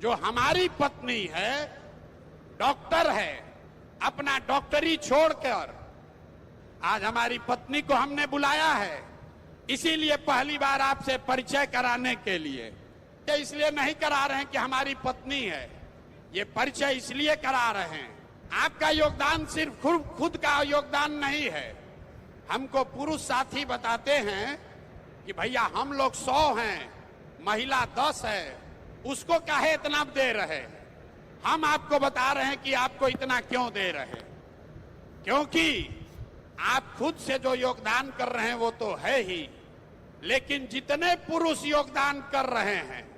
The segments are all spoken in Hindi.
जो हमारी पत्नी है, डॉक्टर है, अपना डॉक्टरी छोड़कर आज हमारी पत्नी को हमने बुलाया है, इसीलिए पहली बार आपसे परिचय कराने के लिए। ये इसलिए नहीं करा रहे हैं कि हमारी पत्नी है, ये परिचय इसलिए करा रहे हैं। आपका योगदान सिर्फ खुद का योगदान नहीं है। हमको पुरुष साथी बताते हैं कि भैया हम लोग 100 हैं, महिला 10 है, उसको काहे इतना दे रहे हैं। हम आपको बता रहे हैं कि आपको इतना क्यों दे रहे हैं, क्योंकि आप खुद से जो योगदान कर रहे हैं वो तो है ही, लेकिन जितने पुरुष योगदान कर रहे हैं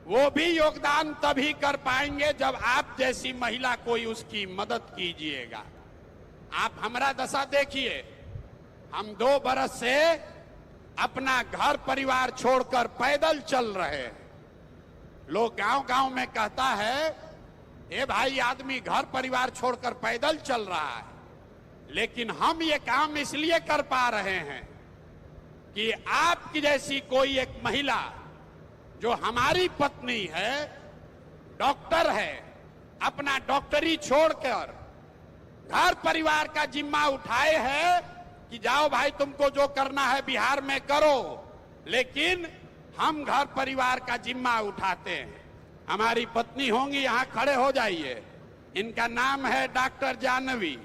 वो भी योगदान तभी कर पाएंगे जब आप जैसी महिला कोई उसकी मदद कीजिएगा। आप हमारा दशा देखिए, हम 2 बरस से अपना घर परिवार छोड़कर पैदल चल रहे हैं। लोग गांव-गांव में कहता है, ए भाई आदमी घर परिवार छोड़कर पैदल चल रहा है, लेकिन हम ये काम इसलिए कर पा रहे हैं कि आपकी जैसी कोई एक महिला जो हमारी पत्नी है, डॉक्टर है, अपना डॉक्टरी छोड़कर घर परिवार का जिम्मा उठाए है कि जाओ भाई तुमको जो करना है बिहार में करो, लेकिन हम घर परिवार का जिम्मा उठाते हैं। हमारी पत्नी होंगी, यहां खड़े हो जाइए, इनका नाम है डॉक्टर जानवी।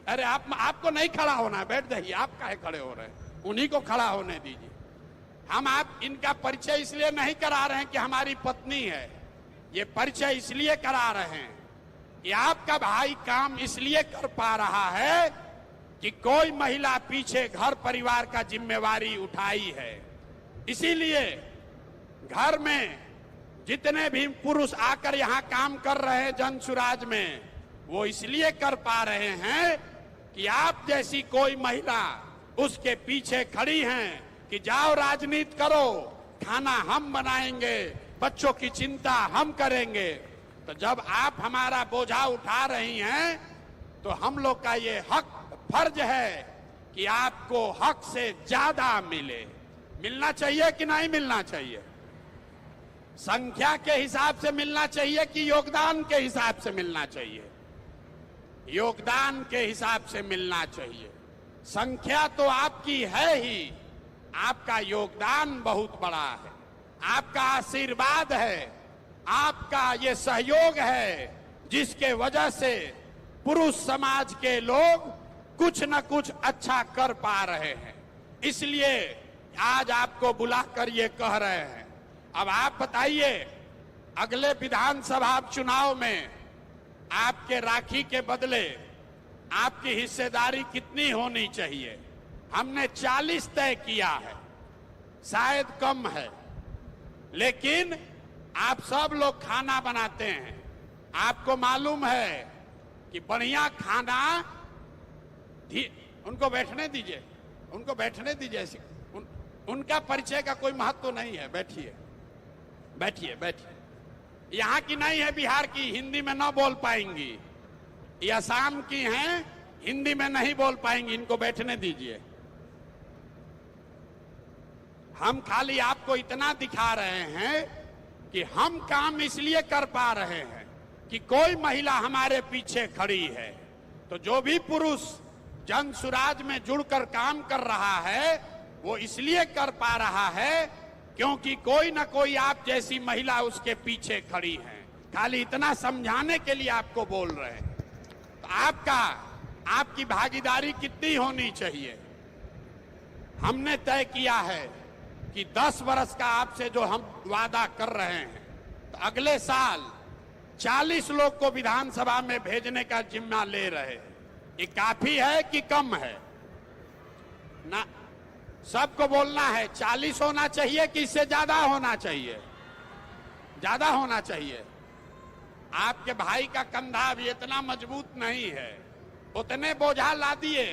अरे आपको नहीं खड़ा होना, बैठ जाइए, आप काहे खड़े हो रहे हैं, उन्हीं को खड़ा होने दीजिए। हम आप इनका परिचय इसलिए नहीं करा रहे हैं कि हमारी पत्नी है, ये परिचय इसलिए करा रहे हैं कि आपका भाई काम इसलिए कर पा रहा है कि कोई महिला पीछे घर परिवार का जिम्मेवारी उठाई है। इसीलिए घर में जितने भी पुरुष आकर यहाँ काम कर रहे हैं जन सुराज में, वो इसलिए कर पा रहे हैं कि आप जैसी कोई महिला उसके पीछे खड़ी हैं कि जाओ राजनीति करो, खाना हम बनाएंगे, बच्चों की चिंता हम करेंगे। तो जब आप हमारा बोझा उठा रही हैं तो हम लोग का ये हक फर्ज है कि आपको हक से ज्यादा मिले। मिलना चाहिए कि नहीं मिलना चाहिए? संख्या के हिसाब से मिलना चाहिए कि योगदान के हिसाब से मिलना चाहिए? योगदान के हिसाब से मिलना चाहिए। संख्या तो आपकी है ही, आपका योगदान बहुत बड़ा है, आपका आशीर्वाद है, आपका ये सहयोग है, जिसके वजह से पुरुष समाज के लोग कुछ न कुछ अच्छा कर पा रहे हैं। इसलिए आज आपको बुलाकर ये कह रहे हैं। अब आप बताइए, अगले विधानसभा चुनाव में आपके राखी के बदले आपकी हिस्सेदारी कितनी होनी चाहिए? हमने 40 तय किया है, शायद कम है, लेकिन आप सब लोग खाना बनाते हैं, आपको मालूम है कि बढ़िया खाना, उनको बैठने दीजिए, उनको बैठने दीजिए, उनका परिचय का कोई महत्व तो नहीं है। बैठिए बैठिए बैठिए। यहाँ की नहीं है, बिहार की, हिंदी में ना बोल पाएंगी। ये असम की हैं, हिंदी में नहीं बोल पाएंगी, इनको बैठने दीजिए। हम खाली आपको इतना दिखा रहे हैं कि हम काम इसलिए कर पा रहे हैं कि कोई महिला हमारे पीछे खड़ी है। तो जो भी पुरुष जन सुराज में जुड़कर काम कर रहा है वो इसलिए कर पा रहा है क्योंकि कोई ना कोई आप जैसी महिला उसके पीछे खड़ी है। खाली इतना समझाने के लिए आपको बोल रहे हैं। तो आपकी भागीदारी कितनी होनी चाहिए? हमने तय किया है कि 10 वर्ष का आपसे जो हम वादा कर रहे हैं, तो अगले साल 40 लोग को विधानसभा में भेजने का जिम्मा ले रहे हैं। ये काफी है कि कम है? ना, सबको बोलना है 40 होना चाहिए कि इससे ज्यादा होना चाहिए? ज्यादा होना चाहिए। आपके भाई का कंधा भी इतना मजबूत नहीं है, उतने बोझा ला दिए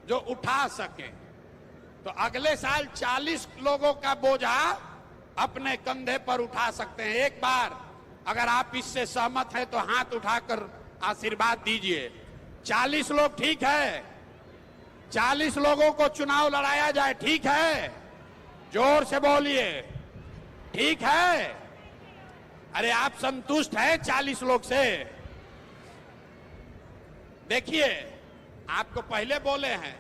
जो उठा सके। तो अगले साल 40 लोगों का बोझा अपने कंधे पर उठा सकते हैं। एक बार अगर आप इससे सहमत हैं तो हाथ उठाकर आशीर्वाद दीजिए। 40 लोग ठीक है? 40 लोगों को चुनाव लड़ाया जाए, ठीक है? जोर से बोलिए, ठीक है? अरे आप संतुष्ट हैं 40 लोग से? देखिए, आपको पहले बोले हैं,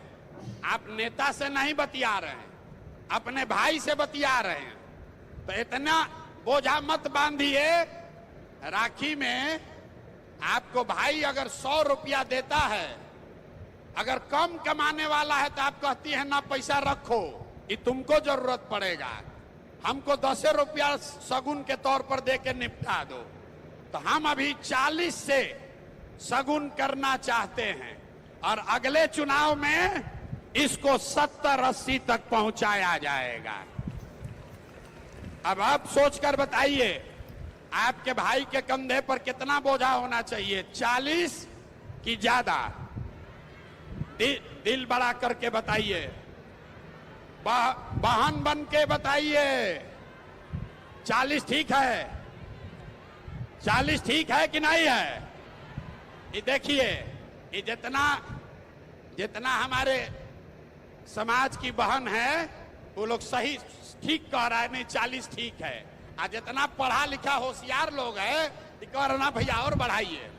आप नेता से नहीं बतिया रहे हैं, अपने भाई से बतिया रहे हैं, तो इतना बोझा मत बांधिए। राखी में आपको भाई अगर 100 रुपया देता है, अगर कम कमाने वाला है तो आप कहती है ना पैसा रखो, ये तुमको जरूरत पड़ेगा, हमको 10 रुपया सगुन के तौर पर दे के निपटा दो। तो हम अभी 40 से सगुन करना चाहते हैं और अगले चुनाव में इसको 70-80 तक पहुंचाया जाएगा। अब आप सोचकर बताइए, आपके भाई के कंधे पर कितना बोझा होना चाहिए, 40 की ज्यादा? दिल बड़ा करके बताइए, बहन बन के बताइए, 40 ठीक है? 40 ठीक है कि नहीं है? ये देखिए, ये जितना हमारे समाज की बहन है वो लोग सही ठीक कह रहा है, नहीं 40 ठीक है। आज जितना पढ़ा लिखा होशियार लोग है, कह रहा ना भैया और बढ़ाइए।